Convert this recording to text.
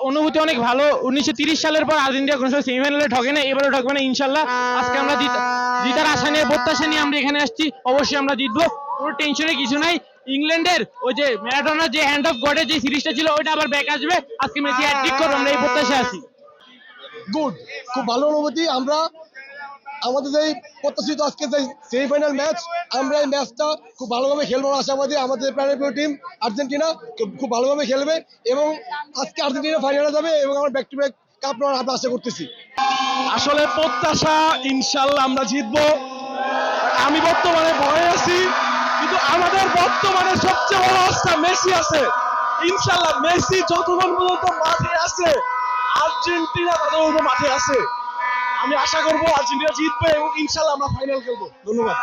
অনুভূতি অনেক ভালো। 1930 সালের পর আর্জেন্টিনা কোনো সময় সেমিফাইনালে ঠকে না, এবারও ঠকবে না ইনশাল্লাহ। আজকে আমরা জিতার আশা নিয়ে প্রত্যাশা নিয়ে আমরা এখানে আসছি, অবশ্যই আমরা জিতবো, কোনো টেনশনের কিছু নাই। ইংল্যান্ডের ওই যে ম্যারাডোনার যে হ্যান্ড অফ গডের যে সিরিজটা ছিল ওইটা আবার ব্যাক আসবে, আজকে মেসি হ্যাটট্রিক করবে, আমরা এই প্রত্যাশা আছি। গুড, খুব ভালো অনুভূতি। আমরা আমাদের যে প্রত্যাশিত আজকে যে সেমিফাইনাল ম্যাচ, আমরা এই ম্যাচটা খুব ভালোভাবে খেলবো আশাবাদী। আমাদের প্রাণপ্রিয় টিম আর্জেন্টিনা খুব ভালোভাবে খেলবে এবং আজকে আর্জেন্টিনা ফাইনালে যাবে এবং আমরা ব্যাক টু ব্যাক কাপ নেওয়ার আমরা আশা করতেছি। আসলে প্রত্যাশা ইনশাল্লাহ আমরা জিতবো। আমি বর্তমানে ভয়ে আছি, কিন্তু আমাদের বর্তমানে সবচেয়ে বড় আস্থা মেসি আছে। ইনশাল্লাহ মেসি যতক্ষণ পর্যন্ত মাঠে আছে, আর্জেন্টিনা ততক্ষণ মাঠে আছে। আমি আশা করবো আর্জেন্টিনা জিতবে এবং ইনশাল্লাহ আমরা ফাইনাল খেলবো। ধন্যবাদ।